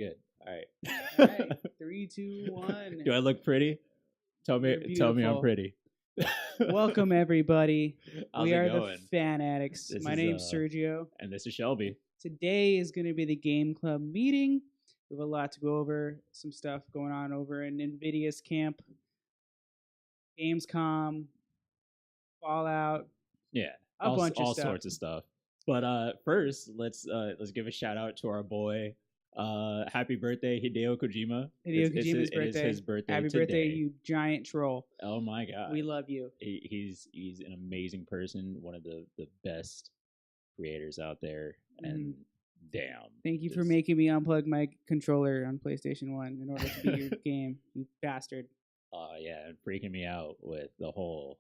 good. All right. All right. 3, 2, 1. Do I look pretty? Tell me I'm beautiful. pretty. Welcome, everybody. How's We it are going? the Fan Addicts. This My is, name's Sergio. And this is Shelby. Today is going to be the Game Club meeting. We have a lot to go over. Some stuff going on over in Nvidia's camp. Gamescom. Fallout. Yeah. A bunch of all stuff. sorts of stuff. But first, let's give a shout out to our boy. Happy birthday, Hideo Kojima. Kojima's birthday. It is his birthday Happy today. birthday, you giant troll. Oh my god. We love you. He's an amazing person, one of the best creators out there, and damn. Thank you for making me unplug my controller on PlayStation 1 in order to beat your game, you bastard. Yeah, and freaking me out with the whole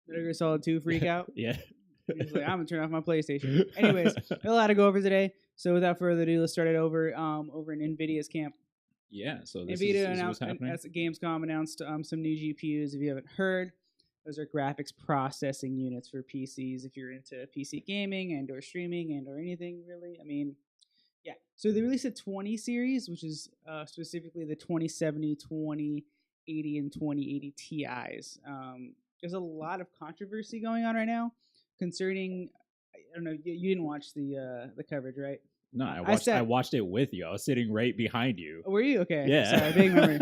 Metal Gear Solid 2 freak out. Yeah. He's like, I'm gonna turn off my PlayStation. Anyways, a lot to go over today. So without further ado, let's start it over in Nvidia's camp. Yeah. So this Nvidia is announced, what's happening. as Gamescom announced some new GPUs. If you haven't heard, those are graphics processing units for PCs. If you're into PC gaming and/or streaming and/or anything really, I mean, yeah. So they released a 20 series, which is specifically the 2070, 2080, and 2080 Ti's. There's a lot of controversy going on right now concerning. I don't know. You didn't watch the coverage, right? No, I watched it with you. I was sitting right behind you. Oh, were you? Okay. Yeah. Sorry, big memory.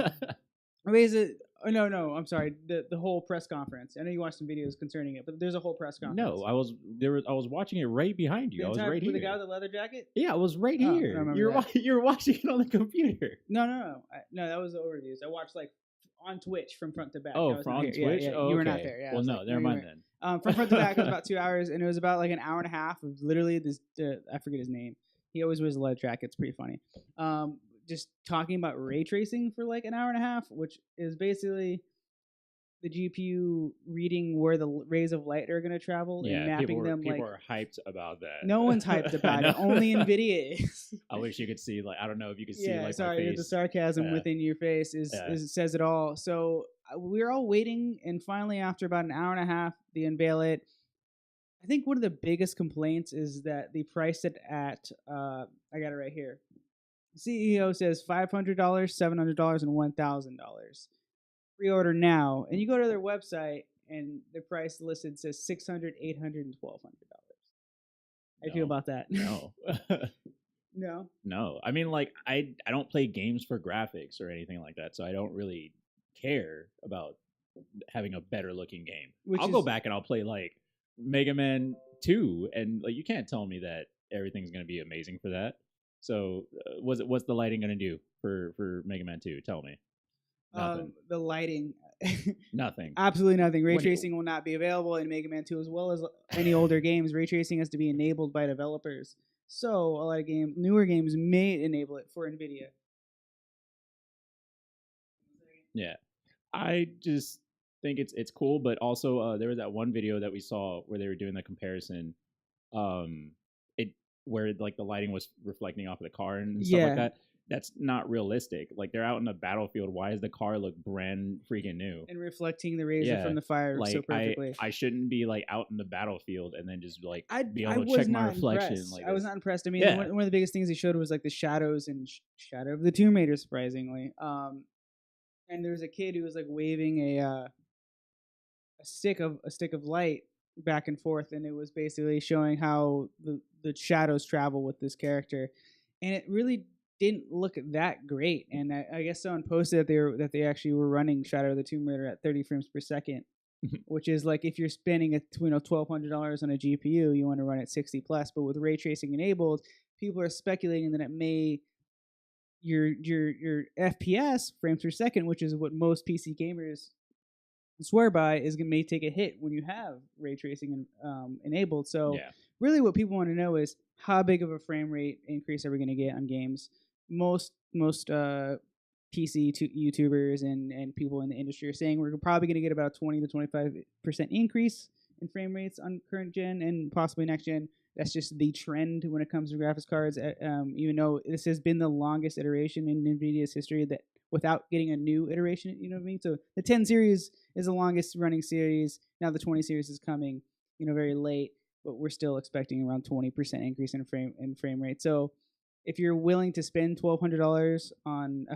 Oh, no. I'm sorry. The whole press conference. I know you watched some videos concerning it, but there's a whole press conference. No, I was watching it right behind you. I was right here. With the guy with the leather jacket? Yeah, I was right here. You're watching it on the computer. No. No, that was the overviews. I watched on Twitch from front to back. Oh, from Twitch? Yeah. Oh, you were okay. not there. Yeah, well, no, never mind then. From front to back, it was about 2 hours, and it was about like an hour and a half of literally this. I forget his name. He always wears a leather jacket. It's pretty funny. Just talking about ray tracing for like an hour and a half, which is basically the GPU reading where the rays of light are going to travel and mapping them. People are hyped about that. No one's hyped about it. Only Nvidia is. I wish you could see. I don't know if you could see. Yeah, sorry, my face. The sarcasm within your face says it all. So we're all waiting, and finally, after about an hour and a half, they unveil it. I think one of the biggest complaints is that they priced it at. I got it right here. CEO says $500, $700, and $1,000. Pre-order now, and you go to their website, and the price listed says $600, $800, and $1,200. How do you feel about that? No. No. I mean, I don't play games for graphics or anything like that, so I don't really care about having a better looking game. I'll go back and I'll play Mega Man 2, and you can't tell me that everything's going to be amazing for that. So what's the lighting going to do for Mega Man 2? Tell me. Nothing. The lighting. Nothing. Absolutely nothing. Ray tracing will not be available in Mega Man 2 as well as any older games. Ray tracing has to be enabled by developers. So a lot of newer games may enable it for Nvidia. Yeah. I just think it's cool, but also there was that one video that we saw where they were doing the comparison where the lighting was reflecting off of the car and stuff like that. That's not realistic. They're out in the battlefield. Why does the car look brand freaking new and reflecting the rays from the fire so perfectly? I shouldn't be out in the battlefield and then just be I able to check my reflection. I was not impressed. I mean, one of the biggest things they showed was the shadows and Shadow of the Tomb Raider, surprisingly. And there was a kid who was waving a stick of light back and forth, and it was basically showing how the shadows travel with this character, and it really didn't look that great. And I guess someone posted that they actually were running Shadow of the Tomb Raider at 30 frames per second, which is if you're spending $1,200 on a GPU, you want to run at 60 plus. But with ray tracing enabled, people are speculating that it may your FPS frames per second, which is what most PC gamers swear by, may take a hit when you have ray tracing enabled. So really what people want to know is how big of a frame rate increase are we going to get on games. Most PC YouTubers and people in the industry are saying we're probably going to get about 20 to 25% increase in frame rates on current gen and possibly next gen. That's just the trend when it comes to graphics cards. Even though this has been the longest iteration in NVIDIA's history that without getting a new iteration, you know what I mean? So the 10 series is the longest running series. Now the 20 series is coming, very late, but we're still expecting around 20% increase in frame rate. So if you're willing to spend $1,200 on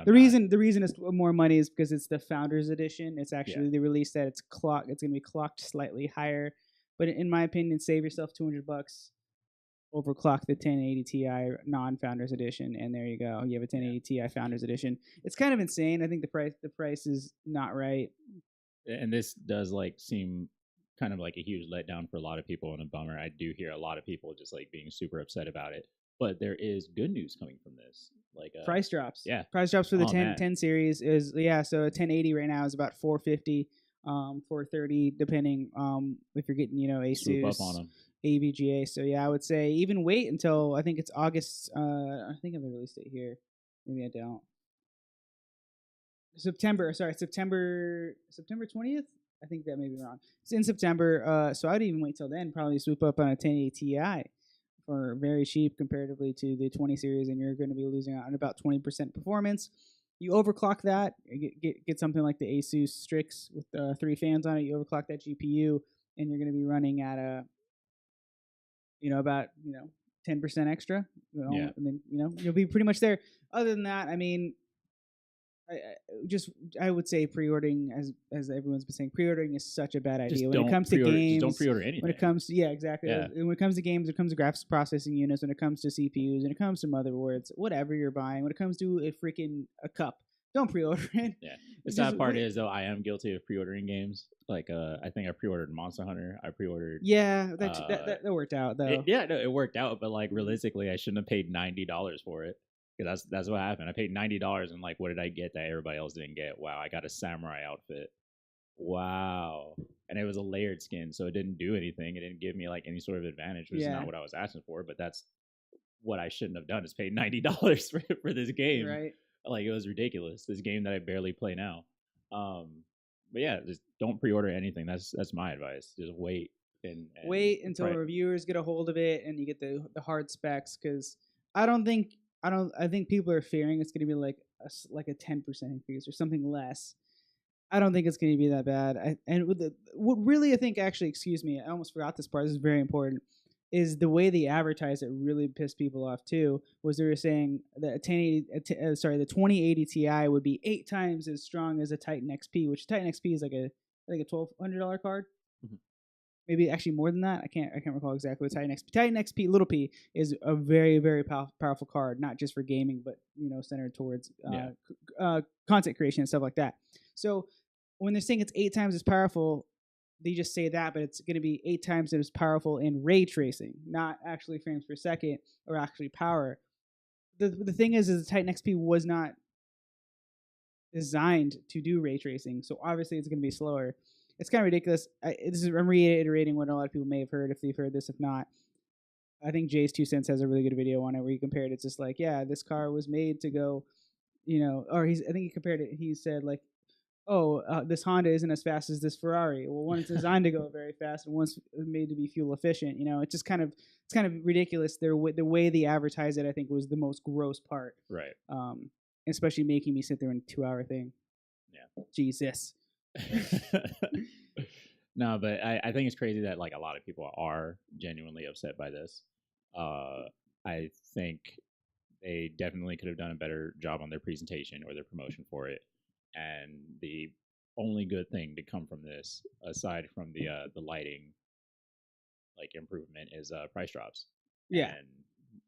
the reason it's more money is because it's the Founders Edition. It's actually they released that it's going to be clocked slightly higher, but in my opinion, save yourself $200, overclock the 1080 Ti non-Founders Edition, and there you go. You have a 1080 Ti Founders Edition. It's kind of insane. I think the price is not right. And this does like seem kind of like a huge letdown for a lot of people and a bummer. I do hear a lot of people just like being super upset about it. But there is good news coming from this, like price drops. Yeah, price drops for the 10 series is so a 1080 right now is about $450, $430 depending if you're getting Asus, swoop up on them. AVGA. So I would say even wait until I think it's August. I think I have the release date here. Maybe I don't. September 20th. I think that may be wrong. It's in September. So I'd even wait till then. Probably swoop up on a 1080 Ti. For very cheap comparatively to the 20 series, and you're going to be losing out on about 20% performance. You overclock that, get something like the Asus Strix with 3 fans on it. You overclock that GPU, and you're going to be running at about 10% extra. And then you'll be pretty much there. Other than that, I mean, I would say pre-ordering, as everyone's been saying, pre-ordering is such a bad idea when it comes to games. Just don't pre-order anything. When it comes to exactly. Yeah. When it comes to games, when it comes to graphics processing units, when it comes to CPUs, when it comes to motherboards, whatever you're buying, when it comes to a cup, don't pre-order it. Yeah. The sad part is though, I am guilty of pre-ordering games. Like I think I pre-ordered Monster Hunter. I pre-ordered. Yeah, that worked out though. It worked out, but like realistically, I shouldn't have paid $90 for it. Because that's what happened. I paid $90 and like, what did I get that everybody else didn't get? Wow, I got a samurai outfit. Wow, and it was a layered skin, so it didn't do anything. It didn't give me like any sort of advantage, which is not what I was asking for. But that's what I shouldn't have done: is paid $90 for this game. Right? Like it was ridiculous. This game that I barely play now. But yeah, just don't pre-order anything. That's my advice. Just wait and wait until reviewers get a hold of it and you get the hard specs. Because I think people are fearing it's going to be like a 10% increase or something less. I don't think it's going to be that bad. I think actually, excuse me, I almost forgot this part. This is very important. Is the way they advertise it really pissed people off too. Was they were saying that the 2080 Ti would be 8 times as strong as a Titan XP, which Titan XP is like a $1,200 card. Mm-hmm. Maybe actually more than that. I can't recall exactly what Titan XP. Titan XP little p is a very, very powerful card, not just for gaming, but centered towards content creation and stuff like that. So when they're saying it's 8 times as powerful, they just say that, but it's going to be 8 times as powerful in ray tracing, not actually frames per second or actually power. The thing is the Titan XP was not designed to do ray tracing, so obviously it's going to be slower. It's kind of ridiculous. I'm reiterating what a lot of people may have heard if they've heard this. If not, I think Jay's 2 Cents has a really good video on it where he compared it. It's just like, this car was made to go, or I think he compared it. He said like, this Honda isn't as fast as this Ferrari. Well, one's designed to go very fast and one's made to be fuel efficient. It's just kind of ridiculous. The way they advertise it, I think, was the most gross part. Right. Especially making me sit there in a 2-hour thing. Yeah. Jesus. No, but I think it's crazy that like a lot of people are genuinely upset by this. I think they definitely could have done a better job on their presentation or their promotion for it. And the only good thing to come from this, aside from the lighting like improvement, is price drops. Yeah. And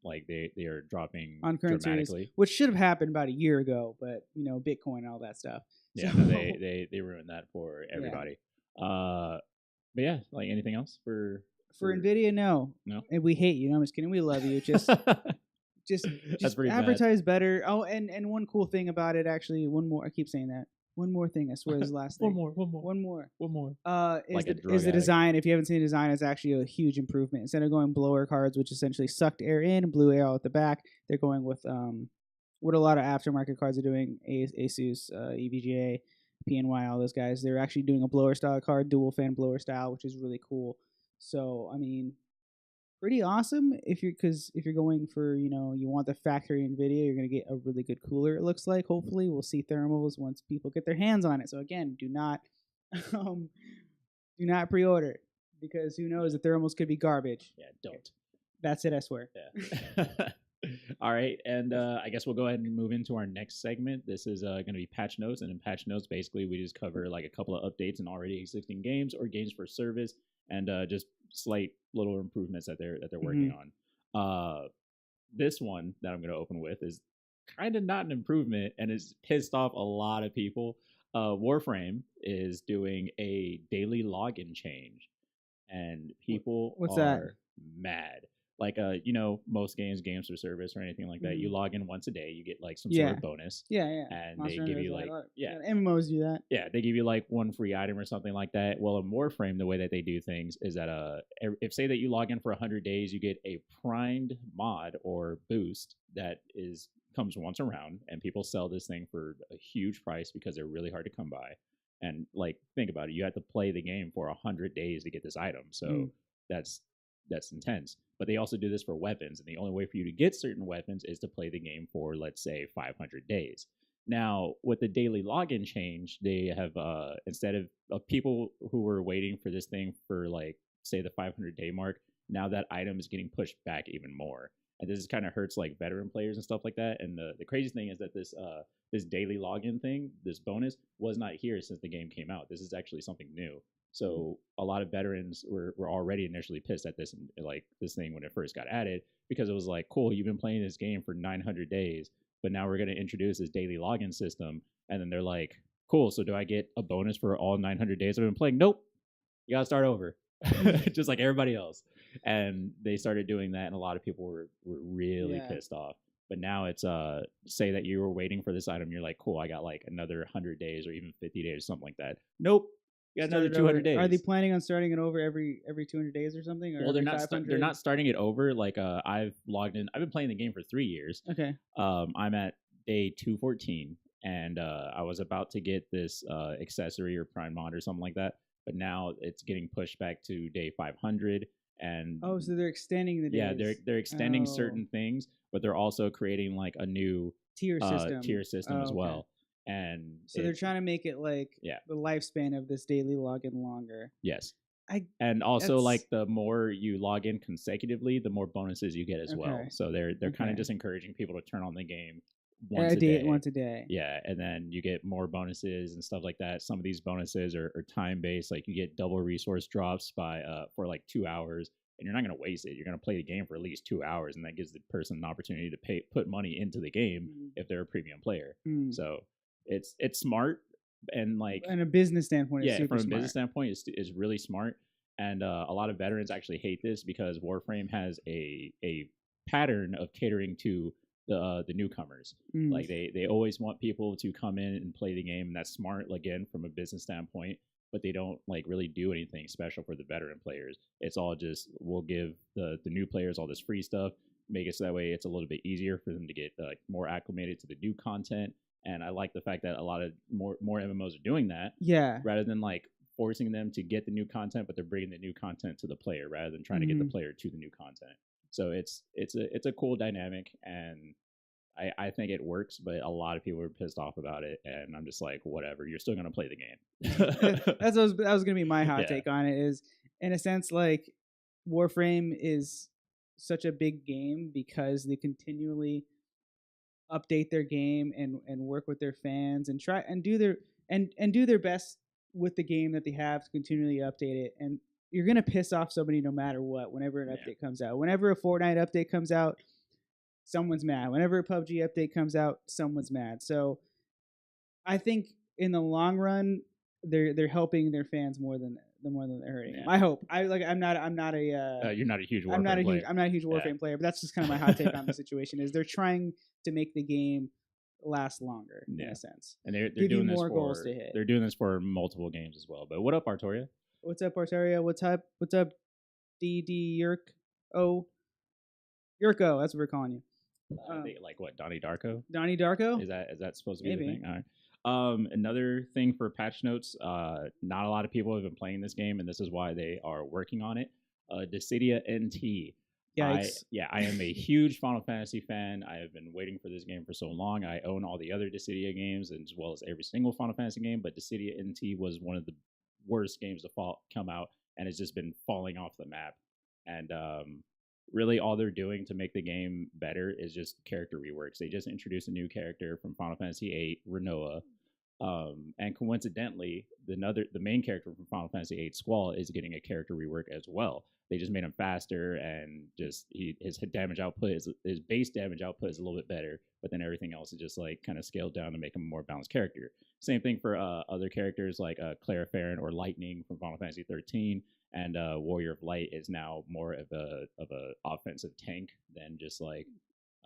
like they are dropping on current dramatically, series, which should have happened about a year ago, but Bitcoin and all that stuff. Yeah, so. they ruined that for everybody. Yeah. But yeah, like anything else for Nvidia? No, and we hate you. No, I'm just kidding. We love you. Just advertise better. Oh, and one cool thing about it, actually, one more. I keep saying that. One more thing. I swear is the last thing. One more. Is the design? If you haven't seen the design, it's actually a huge improvement. Instead of going blower cards, which essentially sucked air in and blew air out the back, they're going with what a lot of aftermarket cards are doing. Asus, EVGA, PNY, all those guys. They're actually doing a blower style card, dual fan blower style, which is really cool. So I mean, pretty awesome if you're going for you want the factory Nvidia, you're gonna get a really good cooler. It looks like. Hopefully, we'll see thermals once people get their hands on it. So again, do not pre-order it, because who knows, the thermals could be garbage. Yeah, don't. That's it. I swear. Yeah. All right, and I guess we'll go ahead and move into our next segment. This is going to be patch notes, and in patch notes, basically, we just cover like a couple of updates in already existing games or games for service, and just slight little improvements that they're working on. This one that I'm going to open with is kind of not an improvement, and it's pissed off a lot of people. Warframe is doing a daily login change, and people What's are that? mad. Like most games for service or anything like that, you log in once a day, you get like some sort of bonus. Yeah. And Monster they give you like MMOs do that. Yeah, they give you like one free item or something like that. Well, in Warframe, the way that they do things is that if say that you log in for 100 days, you get a primed mod or boost that comes once around, and people sell this thing for a huge price because they're really hard to come by. And like, think about it, you have to play the game for 100 days to get this item, so that's intense. But they also do this for weapons, and the only way for you to get certain weapons is to play the game for, let's say, 500 days. Now, with the daily login change, they have instead of people who were waiting for this thing for like say the 500-day mark, now that item is getting pushed back even more. And this kind of hurts like veteran players and stuff like that. And the crazy thing is that this daily login thing, this bonus, was not here since the game came out. This is actually something new. So a lot of veterans were already initially pissed at this thing when it first got added, because it was like, cool, you've been playing this game for 900 days, but now we're going to introduce this daily login system. And then they're like, cool, so do I get a bonus for all 900 days I've been playing? Nope. You got to start over. Just like everybody else. And they started doing that, and a lot of people were really pissed off. But now it's say that you were waiting for this item, you're like, cool, I got like another 100 days or even 50 days, something like that. Nope. You got another 200 days. Are they planning on starting it over every 200 days or something? Or well, they're not starting it over. Like I've logged in. I've been playing the game for 3 years. Okay. I'm at day 214, and I was about to get this accessory or prime mod or something like that. But now it's getting pushed back to day 500, and so they're extending the days. Yeah, they're extending certain things, but they're also creating like a new tier system as well. And so they're trying to make it like the lifespan of this daily login longer. Yes. And also like the more you log in consecutively, the more bonuses you get as well. So they're kind of just encouraging people to turn on the game once a day. Yeah, and then you get more bonuses and stuff like that. Some of these bonuses are time based. Like you get double resource drops for like 2 hours, and you're not going to waste it. You're going to play the game for at least 2 hours, and that gives the person an opportunity to put money into the game if they're a premium player. So it's smart, and like in a business standpoint, it's super from a smart. business standpoint, it's really smart. And a lot of veterans actually hate this because Warframe has a pattern of catering to the newcomers. Like they always want people to come in and play the game, and that's smart, again, from a business standpoint. But they don't like really do anything special for the veteran players. It's all just, we'll give the new players all this free stuff, make it so that way it's a little bit easier for them to get more acclimated to the new content. And I like the fact that a lot of more MMOs are doing that. Yeah. Rather than like forcing them to get the new content, but they're bringing the new content to the player rather than trying to get the player to the new content. So it's a cool dynamic, and I think it works, but a lot of people are pissed off about it, and I'm just like, whatever, you're still gonna play the game. That was gonna be my hot take on it. Is in a sense like Warframe is such a big game because they continually update their game and work with their fans and try and do their best with the game that they have to continually update it. And you're gonna piss off somebody no matter what. Whenever an update comes out, whenever a Fortnite update comes out, someone's mad. Whenever a PUBG update comes out, someone's mad. So I think in the long run, they're helping their fans more than they're hurting them. I hope. I'm not a you're not a huge Warframe player. I'm not a huge Warframe player, but that's just kind of my hot take on the situation. Is they're trying to make the game last longer in a sense, and they're doing this for goals to hit. They're doing this for multiple games as well. But what up, Artoria? What's up, Artoria? What's up, DD Yurko? Yurko, that's what we're calling you. Like what, Donnie Darko? Donnie Darko? Is that supposed to be the thing? All right. Another thing for patch notes, not a lot of people have been playing this game, and this is why they are working on it. Dissidia NT. Yikes. I am a huge Final Fantasy fan. I have been waiting for this game for so long. I own all the other Dissidia games as well as every single Final Fantasy game, but Dissidia NT was one of the worst games to come out, and it's just been falling off the map. And really all they're doing to make the game better is just character reworks. They just introduced a new character from Final Fantasy VIII, Renoa. And coincidentally, the main character from Final Fantasy VIII, Squall, is getting a character rework as well. They just made him faster, and just his damage output his base damage output is a little bit better, but then everything else is just like kind of scaled down to make him a more balanced character. Same thing for other characters like Clara Farron or Lightning from Final Fantasy 13, and Warrior of Light is now more of a offensive tank than just like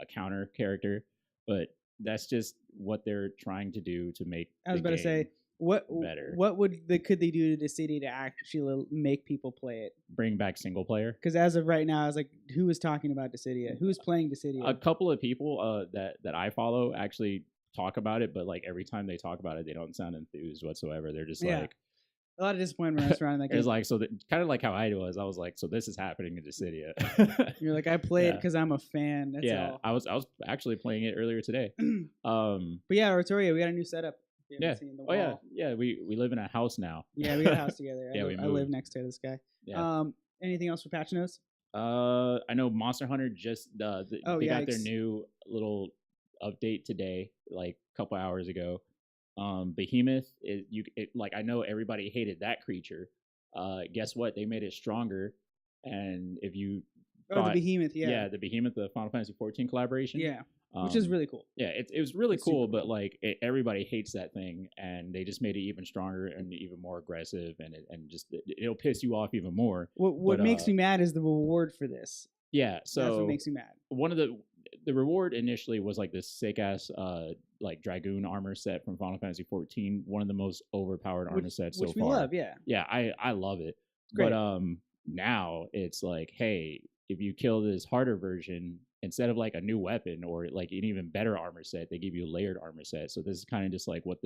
a counter character. But that's just what they're trying to do to make. I was about to say, what better? What could they do to the city to actually make people play it? Bring back single player. Because as of right now, I was like, who is talking about Dissidia? Who's playing Dissidia? A couple of people that I follow actually talk about it, but like every time they talk about it, they don't sound enthused whatsoever. They're just like. A lot of disappointment surrounding that game. It's like, so kind of like how I was. I was like, so this is happening in Dissidia. You're like, I play it because I'm a fan. That's all. I was actually playing it earlier today. But yeah, Artoria, we got a new setup. Yeah. Yeah. We live in a house now. Yeah, we got a house together. I live next to this guy. Yeah. Anything else for patch notes? I know Monster Hunter just they got their new little update today, like a couple hours ago. Behemoth I know everybody hated that creature. Guess what? They made it stronger, and if you the Behemoth, the Behemoth, the Final Fantasy 14 collaboration, which is really cool. Yeah, it was really cool, but like everybody hates that thing, and they just made it even stronger and even more aggressive, and it'll piss you off even more. What makes me mad is the reward for this. Yeah, so that's what makes me mad. One of the reward initially was like this sick ass like Dragoon armor set from Final Fantasy 14, one of the most overpowered armor sets so far. Which we love, yeah. Yeah, I love it. Great. But now it's like, hey, if you kill this harder version, instead of like a new weapon or like an even better armor set, they give you a layered armor set. So this is kind of just like what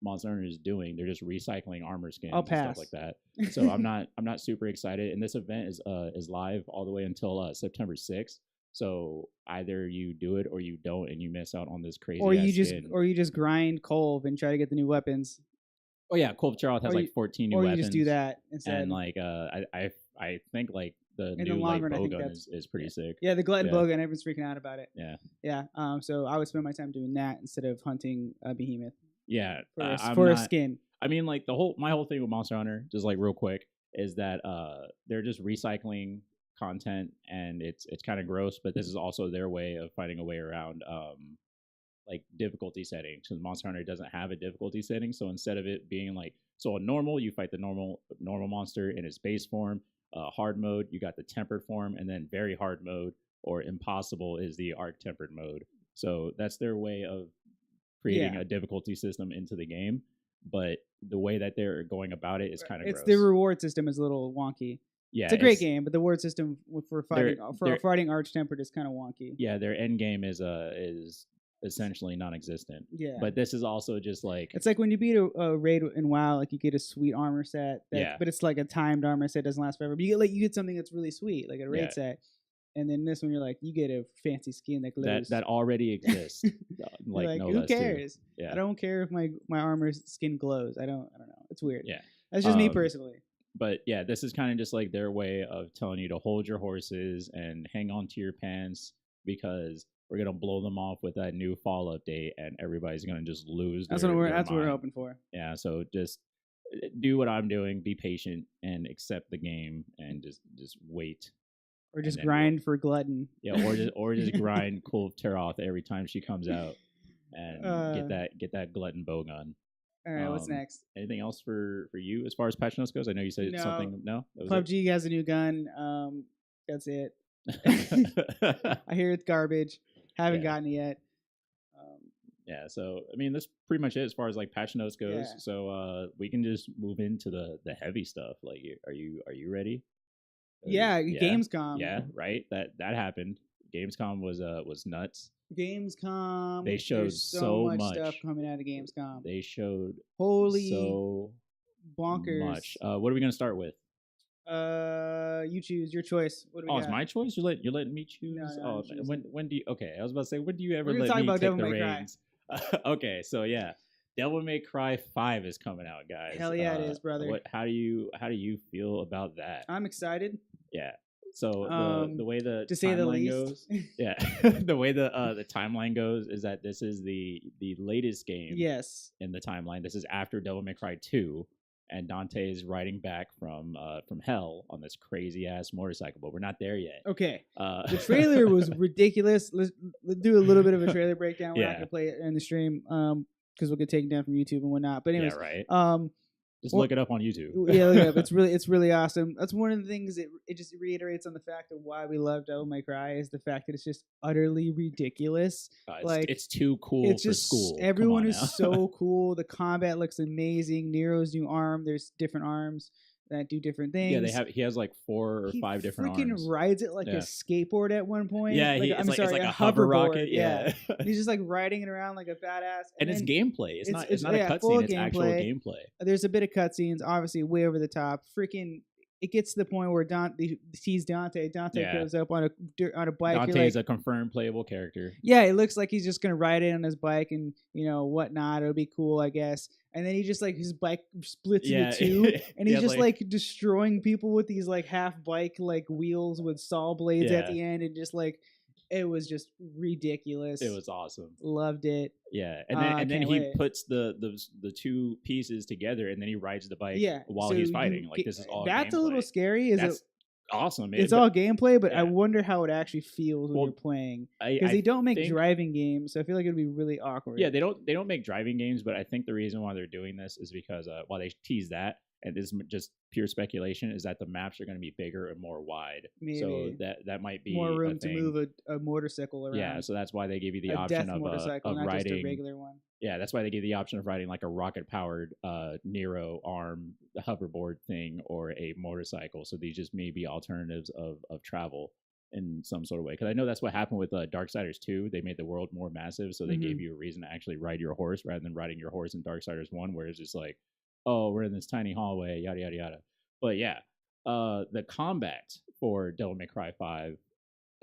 Monster Hunter is doing. They're just recycling armor skins and stuff like that. So I'm not super excited. And this event is live all the way until September 6th. So either you do it or you don't, and you miss out on this crazy. Or you just grind Kolv and try to get the new weapons. Oh yeah, Kolv Charoth has like 14 new weapons. Or you just do that instead. And like I think like the new light bowgun is pretty sick. Yeah, the glutton bowgun, everyone's freaking out about it. Yeah. Yeah. So I would spend my time doing that instead of hunting a behemoth. Yeah. For a skin. I mean, like my whole thing with Monster Hunter, just like real quick, is that they're just recycling content, and it's kind of gross, but this is also their way of finding a way around like difficulty settings, because Monster Hunter doesn't have a difficulty setting. So instead of it being like, so on normal, you fight the normal monster in its base form, hard mode you got the tempered form, and then very hard mode or impossible is the arc tempered mode. So that's their way of creating a difficulty system into the game, but the way that they're going about it is kind of gross. The reward system is a little wonky. Yeah, it's a great game, but the reward system for fighting arch tempered is kind of wonky. Yeah, their end game is essentially non-existent. Yeah, but this is also just like, it's like when you beat a raid in WoW, like you get a sweet armor set. But it's like a timed armor set, doesn't last forever. But you get something that's really sweet, like a raid set. And then this one, you're like, you get a fancy skin that glows. That already exists. like no who cares? Yeah. I don't care if my armor skin glows. I don't know. It's weird. Yeah, that's just me personally. But yeah, this is kind of just like their way of telling you to hold your horses and hang on to your pants, because we're gonna blow them off with that new fall update, and everybody's gonna just lose. That's what we're hoping for. Yeah, so just do what I'm doing. Be patient and accept the game, and just wait. Or just grind for Glutton. Yeah, or just grind Kolv Charoth every time she comes out, and get that Glutton bowgun. All right, what's next? Anything else for you as far as patch notes goes? I know you said something. No, PUBG has a new gun. That's it. I hear it's garbage. Haven't gotten it yet. Yeah, so I mean that's pretty much it as far as like patch notes goes. Yeah. So we can just move into the heavy stuff. Like, are you ready? Yeah, Gamescom. Yeah, right. That happened. Gamescom was nuts. Gamescom. They showed so much stuff coming out of Gamescom. They showed so bonkers much. What are we gonna start with? You choose your choice. What do we got? It's my choice. You're letting me choose. No, when do you? Okay, I was about to say, when do you ever let me take the reins? Okay, so yeah, Devil May Cry 5 is coming out, guys. Hell yeah, it is, brother. How do you feel about that? I'm excited. Yeah. So the way the to say the timeline least. goes, yeah, the way the timeline goes is that this is the latest game. Yes. In the timeline, this is after Devil May Cry 2, and Dante is riding back from hell on this crazy ass motorcycle, but we're not there yet. Okay. The trailer was ridiculous. Let's do a little bit of a trailer breakdown. We're not gonna play it in the stream because we'll get taken down from YouTube and whatnot. But anyways, yeah, right. Just look it up on YouTube. Yeah, look it up. It's really awesome. That's one of the things it just reiterates on the fact of why we love Devil May Cry is the fact that it's just utterly ridiculous. It's too cool it's just, for school. Everyone is so cool. The combat looks amazing. Nero's new arm. There's different arms that do different things. Yeah, he has like 4 or 5 different arms. He freaking rides it like a skateboard at one point. Yeah, it's like a hover rocket. Yeah. He's just like riding it around like a badass. And it's gameplay. It's not a cutscene. It's actual gameplay. There's a bit of cutscenes, obviously way over the top. Freaking. It gets to the point where they tease Dante. Dante goes up on a bike. Dante is a confirmed playable character. Yeah, it looks like he's just gonna ride it on his bike and whatnot. It'll be cool, I guess. And then he just like his bike splits into two, and he's just like destroying people with these like half bike like wheels with saw blades at the end, and just like it was just ridiculous. It was awesome. Loved it. Yeah, and then he puts the 2 pieces together, and then he rides the bike while he's fighting. Like this is all. That's gameplay. A little scary. That's awesome. It's all gameplay, but I wonder how it actually feels when you're playing because they don't make driving games, so I feel like it'd be really awkward. Yeah, they don't make driving games, but I think the reason why they're doing this is because while they tease that, and this is just pure speculation, is that the maps are going to be bigger and more wide. Maybe. So that might be more room to move a motorcycle around. Yeah, so that's why they give you the option of motorcycle, not riding just a regular one. Yeah, that's why they give the option of riding like a rocket-powered Nero arm hoverboard thing or a motorcycle. So these just may be alternatives of travel in some sort of way. Because I know that's what happened with Darksiders 2. They made the world more massive, so they gave you a reason to actually ride your horse rather than riding your horse in Darksiders 1, where it's just like, oh, we're in this tiny hallway, yada, yada, yada. But yeah, the combat for Devil May Cry 5,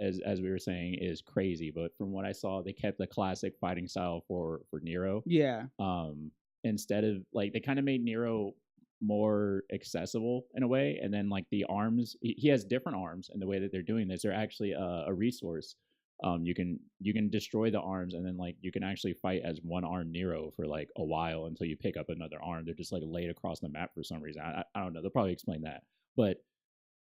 as we were saying, is crazy. But from what I saw, they kept the classic fighting style for Nero. Yeah. Instead of, like, they kind of made Nero more accessible in a way. And then, like, the arms, he has different arms, and the way that they're doing this, they're actually a resource. You can destroy the arms, and then like you can actually fight as one arm Nero for like a while until you pick up another arm. They're just like laid across the map for some reason. I don't know. They'll probably explain that. But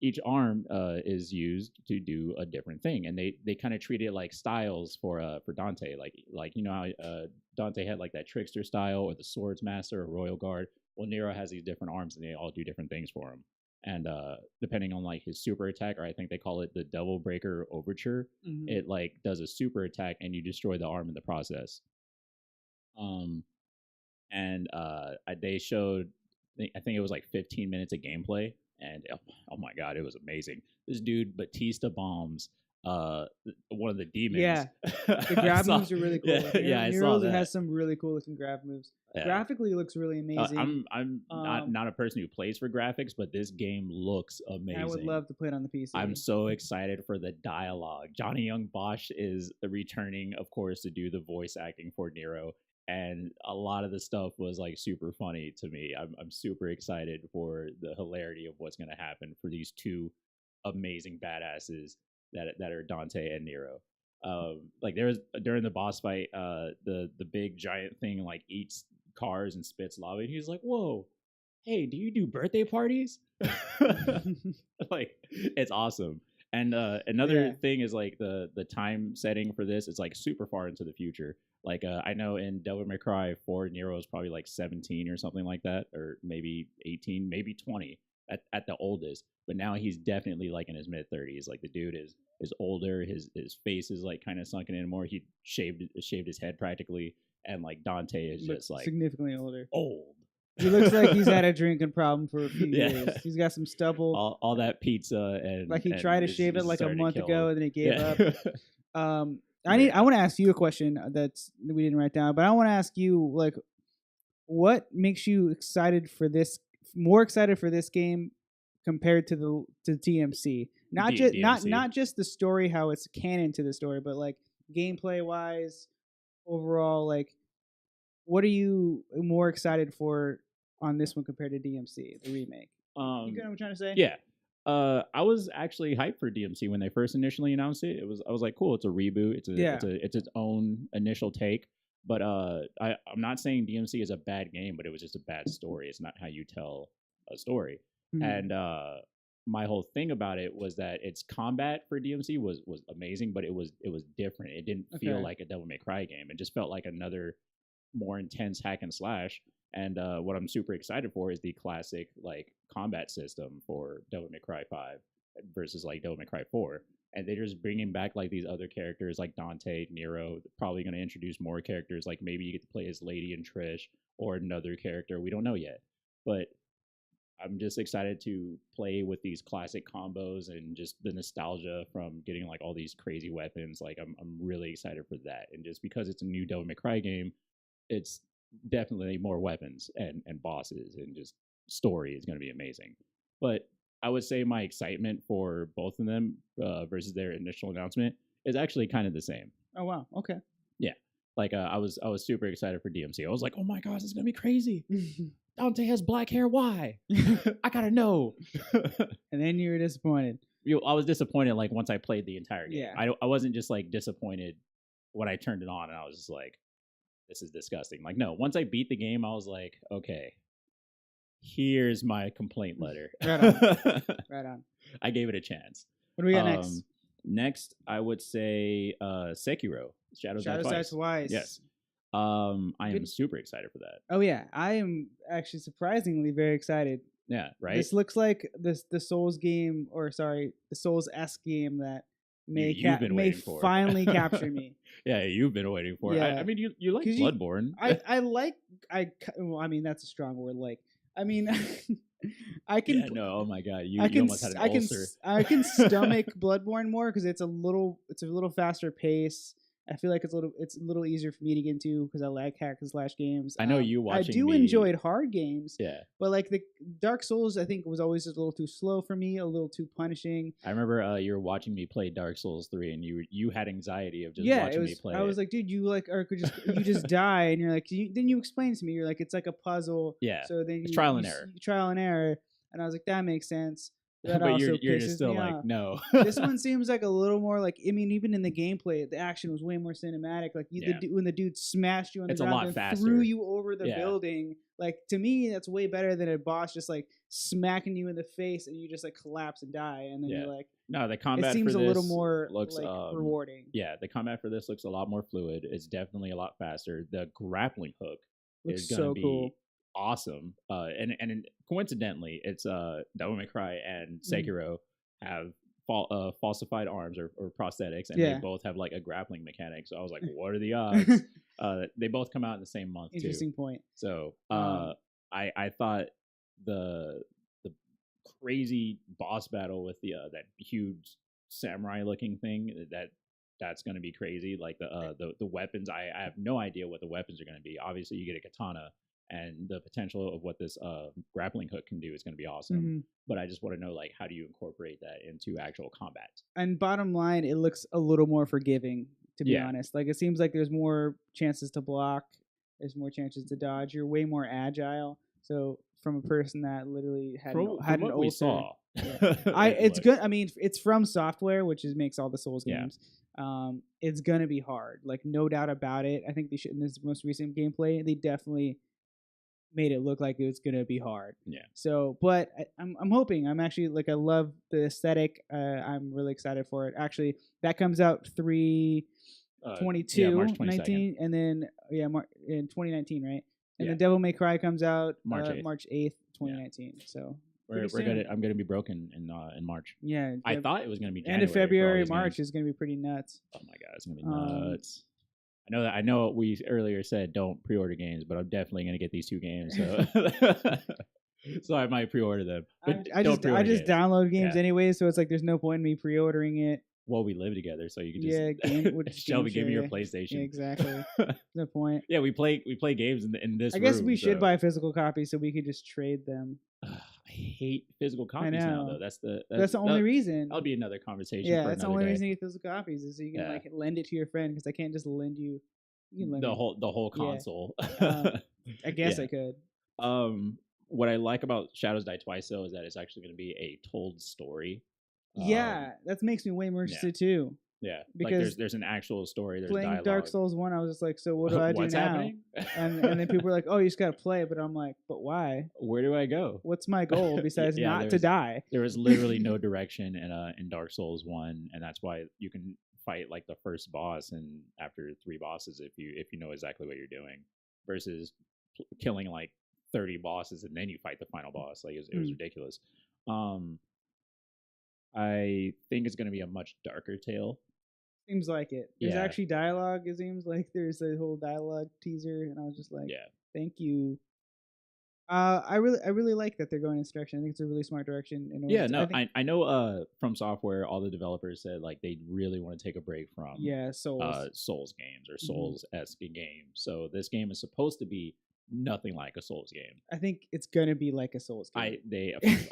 each arm is used to do a different thing, and they kind of treat it like styles for Dante. Like you know how Dante had like that trickster style or the swords master or royal guard. Well, Nero has these different arms, and they all do different things for him. And depending on like his super attack, or I think they call it the Devil Breaker Overture, it like does a super attack and you destroy the arm in the process. They showed, I think it was like 15 minutes of gameplay, and oh my god, it was amazing. This dude Batista bombs one of the demons. Yeah, the grab moves are really cool. Yeah, I saw that. Has some really cool looking grab moves. Yeah. Graphically, it looks really amazing. I'm not a person who plays for graphics, but this game looks amazing. I would love to play it on the PC. I'm so excited for the dialogue. Johnny Young Bosch is returning, of course, to do the voice acting for Nero, and a lot of the stuff was like super funny to me. I'm super excited for the hilarity of what's going to happen for these 2 amazing badasses that are Dante and Nero. Like there was during the boss fight, the big giant thing like eats cars and spits lava, and he's like, "Whoa, hey, do you do birthday parties?" Like, it's awesome. And another thing is like the time setting for this is like super far into the future. Like I know in Devil May Cry 4, Nero is probably like 17 or something like that, or maybe 18, maybe 20 at the oldest. But now he's definitely like in his mid 30s. Like the dude is older. His face is like kind of sunken in more. He shaved his head practically, and like Dante is just like significantly older. Old. He looks like he's had a drinking problem for a few years. He's got some stubble. All that pizza and like he tried to shave it like a month ago, and then he gave up. I want to ask you a question that we didn't write down, but I want to ask you like, what makes you more excited for this game compared to DMC? Not just the story, how it's canon to the story, but like gameplay wise, overall, like what are you more excited for on this one compared to DMC, the remake? You get what I'm trying to say? Yeah. I was actually hyped for DMC when they first initially announced it. I was like, cool, it's a reboot. It's its own initial take. But I'm not saying DMC is a bad game, but it was just a bad story. It's not how you tell a story. And my whole thing about it was that its combat for DMC was amazing, but it was different. It didn't feel like a Devil May Cry game. It just felt like another more intense hack and slash. And what I'm super excited for is the classic like combat system for Devil May Cry 5 versus like Devil May Cry 4. And they're just bringing back like these other characters like Dante, Nero. Probably going to introduce more characters. Like maybe you get to play as Lady and Trish or another character. We don't know yet. But I'm just excited to play with these classic combos and just the nostalgia from getting like all these crazy weapons. Like I'm really excited for that. And just because it's a new Devil May Cry game, it's definitely more weapons and bosses, and just story is going to be amazing. But I would say my excitement for both of them versus their initial announcement is actually kind of the same. Oh wow, okay. Yeah, like I was super excited for DMC. I was like, oh my gosh, it's gonna be crazy. Dante has black hair. Why? I gotta know. And then you were disappointed. I was disappointed like once I played the entire game. Yeah. I wasn't just like disappointed when I turned it on and I was just like, this is disgusting. Like, no, once I beat the game, I was like, okay, here's my complaint letter. Right on. Right on. I gave it a chance. What do we got next? Next, I would say Sekiro. Shadows Die Twice. Yes. I am super excited for that. Oh, yeah. I am actually surprisingly very excited. Yeah, right? This looks like the Souls game, or sorry, the Souls-esque game that may finally capture me. Yeah, you've been waiting for it. I mean, you like Bloodborne. I mean, that's a strong word. Like, I mean, I can. Yeah, no, oh my god, you almost had an ulcer. I can stomach Bloodborne more because it's a little faster pace. I feel like it's a little easier for me to get into because I like hack and slash games. I know you watching. I do enjoy hard games. Yeah, but like the Dark Souls, I think was always just a little too slow for me, a little too punishing. I remember you were watching me play Dark Souls 3, and you had anxiety of just watching me play. I was like, dude, you just die, and you're like, then you explain to me, you're like, it's like a puzzle. Yeah. So then it's trial and error. Trial and error, and I was like, that makes sense. But you're just still like, no. This one seems like a little more like, I mean, even in the gameplay, the action was way more cinematic. Like when the dude smashed you on the ground and threw you over the building. Like to me, that's way better than a boss just like smacking you in the face and you just like collapse and die. And then you're like, no, the combat it seems for a this little more looks like rewarding. Yeah, the combat for this looks a lot more fluid. It's definitely a lot faster. The grappling hook is going to be cool. Awesome. And coincidentally, it's Devil May Cry and Sekiro have falsified arms or prosthetics, and they both have like a grappling mechanic. So I was like, what are the odds? They both come out in the same month. Interesting point. So I thought the crazy boss battle with that huge samurai looking thing that's going to be crazy. Like the weapons, I have no idea what the weapons are going to be. Obviously, you get a katana. And the potential of what this grappling hook can do is going to be awesome. Mm-hmm. But I just want to know, like, how do you incorporate that into actual combat? And bottom line, it looks a little more forgiving, to be honest. Like, it seems like there's more chances to block. There's more chances to dodge. You're way more agile. So from a person that literally had an ulcer. We saw. It's good. I mean, it's from Software, which makes all the Souls games. It's going to be hard. Like, no doubt about it. I think they should, in this most recent gameplay, they definitely made it look like it was gonna be hard. Yeah. So, but I'm hoping. I'm actually like, I love the aesthetic. I'm really excited for it. Actually, that comes out 3/22, March 19, and then in 2019, right? And then Devil May Cry comes out March 8th, 2019. Yeah. So I'm gonna be broken in March. Yeah. I thought it was gonna be January. End of February, March is gonna be pretty nuts. Oh my god, it's gonna be nuts. I know we earlier said don't pre-order games, but I'm definitely going to get these two games. So, so I might pre-order them. I just download games anyway, so it's like there's no point in me pre-ordering it. Well, we live together, so you can just Shelby, give me your PlayStation. Yeah, exactly. No point. Yeah, we play games in this. I guess we should buy physical copies so we could just trade them. I hate physical copies now, though. That's the only reason. That'll be another conversation. Yeah, that's the only reason you get physical copies is so you can like lend it to your friend, because I can't just lend you. The whole console. I guess I could. what I like about Shadows Die Twice though is that it's actually going to be a told story. Yeah, that makes me way more interested too. Yeah, because like there's an actual story. There's playing dialogue. Dark Souls 1, I was just like, so what do I do now? Happening? and then people were like, oh, you just gotta play it, but I'm like, but why? Where do I go? What's my goal besides not to die? There was literally no direction in Dark Souls 1, and that's why you can fight like the first boss and after 3 bosses if you know exactly what you're doing, versus killing like 30 bosses and then you fight the final boss. Like it was ridiculous. I think it's going to be a much darker tale. Seems like it. There's actually dialogue. It seems like there's a whole dialogue teaser, and I was just like, thank you. I really like that they're going in this direction. I think it's a really smart direction. I know From Software, all the developers said like they really want to take a break from Souls games or Souls-esque games. So this game is supposed to be nothing like a Souls game. I think it's gonna be like a Souls game.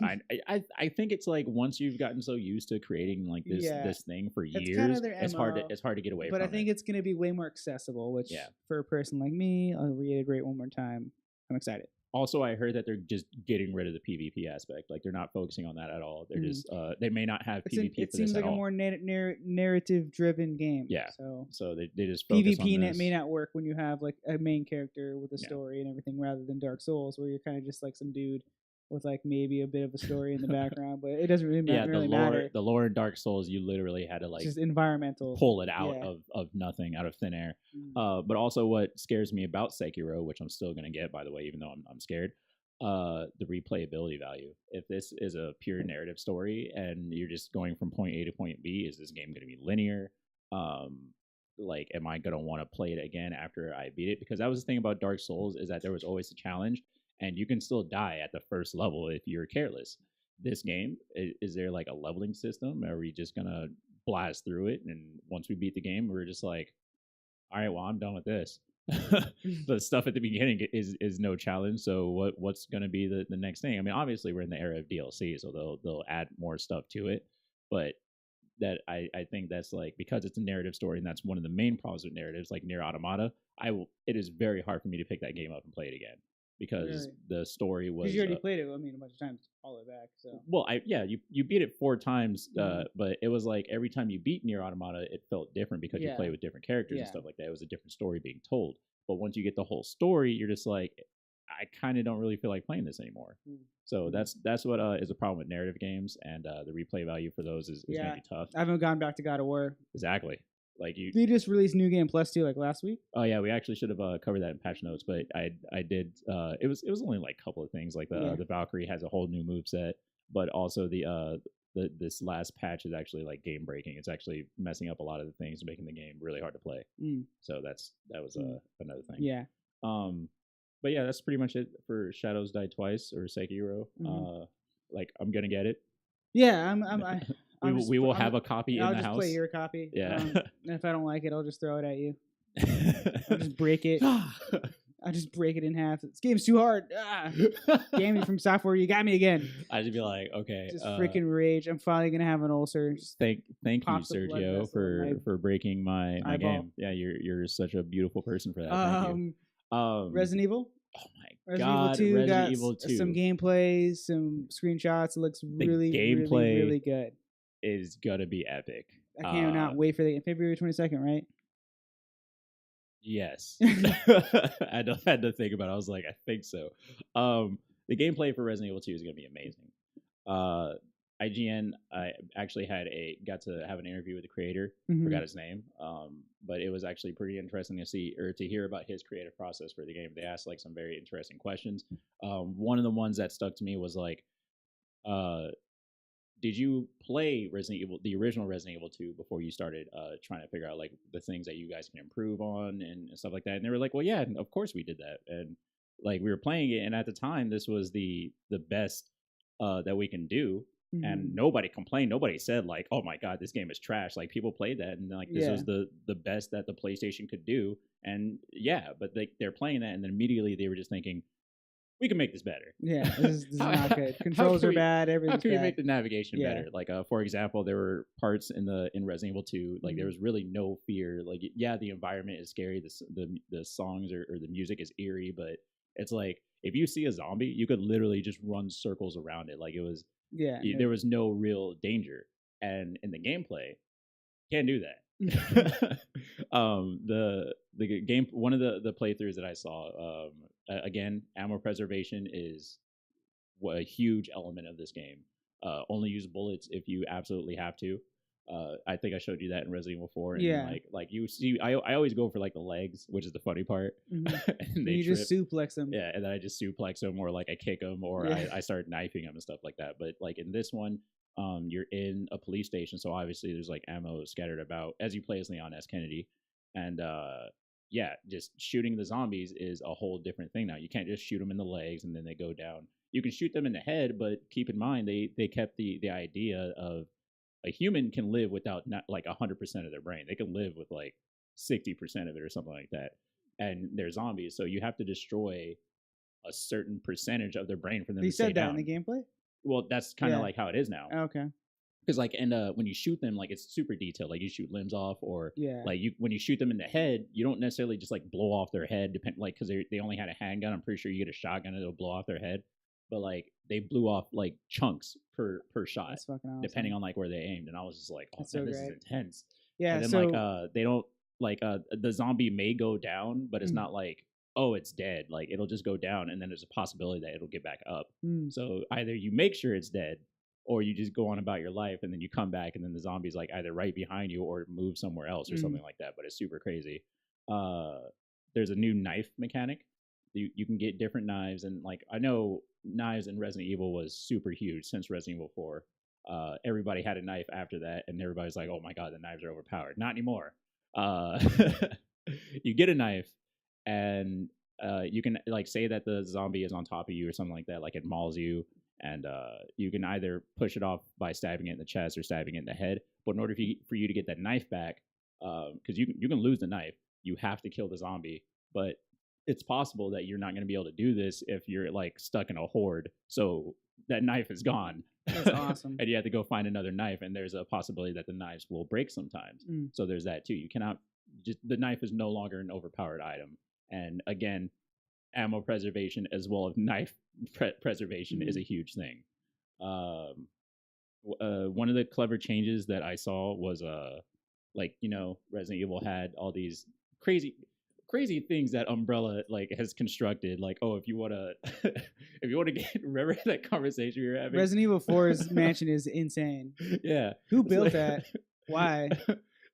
I think it's like once you've gotten so used to creating like this thing for years, it's hard to get away from it. But I think it's gonna be way more accessible, which for a person like me, I'll reiterate one more time, I'm excited. Also, I heard that they're just getting rid of the PvP aspect. Like they're not focusing on that at all. They're just they may not have PvP. It seems like a more narrative-driven game. Yeah. So they just focus PvP on this. May not work when you have like a main character with a story and everything, rather than Dark Souls, where you're kind of just like some dude with like maybe a bit of a story in the background, but it doesn't really matter. The lore in Dark Souls, you literally had to like just environmental pull it out of nothing, out of thin air. But also what scares me about Sekiro, which I'm still gonna get, by the way, even though I'm scared, the replayability value. If this is a pure narrative story and you're just going from point A to point B, is this game gonna be linear? Like, am I gonna want to play it again after I beat it? Because that was the thing about Dark Souls, is that there was always a challenge. And you can still die at the first level if you're careless. This game, is there like a leveling system? Are we just going to blast through it? And once we beat the game, we're just like, all right, well, I'm done with this. The stuff at the beginning is no challenge. So what's going to be the next thing? I mean, obviously, we're in the era of DLC, so they'll add more stuff to it. But that I think that's like, because it's a narrative story, and that's one of the main problems with narratives, like Nier Automata, it is very hard for me to pick that game up and play it again. Because the story was... Because you already played it, I mean, a bunch of times all the way back, so... Well, you beat it 4 times, but it was like every time you beat Nier Automata, it felt different because you play with different characters and stuff like that. It was a different story being told. But once you get the whole story, you're just like, I kind of don't really feel like playing this anymore. So that's what is a problem with narrative games, and the replay value for those is going to be tough. I haven't gone back to God of War. Exactly. Like they just released New Game Plus too, like last week. Oh yeah, we actually should have covered that in patch notes, but I did. It was only like a couple of things. Like the Valkyrie has a whole new moveset, but also this last patch is actually like game breaking. It's actually messing up a lot of the things, making the game really hard to play. So that was another thing. Yeah. But yeah, that's pretty much it for Shadows Die Twice or Sekiro. Like I'm gonna get it. Yeah, we will have a copy in the house. I'll just play your copy. Yeah. And if I don't like it, I'll just throw it at you. I'll just break it. I'll just break it in half. This game's too hard. Gaming From Software, you got me again. I'd just be like, okay. Just freaking rage. I'm finally gonna have an ulcer. Just thank you, Sergio, for breaking my game. Yeah, you're such a beautiful person for that. Thank you. Resident Evil. Oh my god! Resident Evil 2. Some gameplay, some screenshots. It looks really good. Is gonna be epic. I cannot wait for February 22nd, right? Yes. I had to think about it. I was like, I think so. The gameplay for Resident Evil 2 is gonna be amazing. IGN, I actually got to have an interview with the creator. Forgot his name. But it was actually pretty interesting to hear about his creative process for the game. They asked like some very interesting questions. One of the ones that stuck to me was like, did you play the original Resident Evil 2 before you started trying to figure out like the things that you guys can improve on and stuff like that? And they were like, well, yeah, of course we did that. And like we were playing it, and at the time this was the best that we can do. And nobody complained. Nobody said like, "Oh my god, this game is trash." Like people played that, and like this was the best that the PlayStation could do. And yeah, but they're playing that, and then immediately they were just thinking, "We can make this better." Yeah, this is not good. Controls are bad. Everything's bad. How can we make the navigation better? Like, for example, there were parts in Resident Evil 2, like there was really no fear. Like, yeah, the environment is scary. The songs or the music is eerie, but It's like if you see a zombie, you could literally just run circles around it. Like it was, there was no real danger. And in the gameplay, can't do that. The game, one of the playthroughs that I saw, again, ammo preservation is a huge element of this game. Only use bullets if you absolutely have to. I think I showed you that in Resident Evil 4. And like you see, I always go for like the legs, which is the funny part. And you just suplex them. Yeah, and then I just suplex them, or like I kick them, or I start knifing them and stuff like that. But like in this one, you're in a police station, so obviously there's like ammo scattered about as you play as Leon S. Kennedy, and just shooting the zombies is a whole different thing now. You can't just shoot them in the legs and then they go down. You can shoot them in the head, but keep in mind they kept the idea of a human can live without not like 100% of their brain. They can live with like 60% of it or something like that, and they're zombies. So you have to destroy a certain percentage of their brain for them to stay down. They said that in the gameplay? Well, that's kind of like how it is now. Okay. Because like, and when you shoot them, like it's super detailed. Like you shoot limbs off, or like when you shoot them in the head, you don't necessarily just like blow off their head. Like because they only had a handgun. I'm pretty sure you get a shotgun and it'll blow off their head. But like they blew off like chunks per shot, that's fucking awesome. Depending on like where they aimed. And I was just like, oh man, this is intense. Yeah. And then like they don't like the zombie may go down, but it's not like, oh, it's dead. Like it'll just go down, and then there's a possibility that it'll get back up. So either you make sure it's dead, or you just go on about your life, and then you come back, and then the zombie's like either right behind you or move somewhere else or something like that. But it's super crazy. There's a new knife mechanic. You can get different knives, and like I know knives in Resident Evil was super huge since Resident Evil 4. Everybody had a knife after that, and everybody's like, oh my god, the knives are overpowered. Not anymore. You get a knife, and you can like say that the zombie is on top of you or something like that, like it mauls you, and you can either push it off by stabbing it in the chest or stabbing it in the head. But in order for you to get that knife back, because you can lose the knife, you have to kill the zombie. But it's possible that you're not going to be able to do this if you're like stuck in a horde. So that knife is gone. That's awesome. And you have to go find another knife, and there's a possibility that the knives will break sometimes. So there's that too. You cannot the knife is no longer an overpowered item. And again, ammo preservation as well as knife preservation is a huge thing. One of the clever changes that I saw was like, you know, Resident Evil had all these crazy things that Umbrella like has constructed. Like, oh, if you want to get, remember that conversation we were having? Resident Evil 4's mansion is insane. Yeah. Who built that? Why?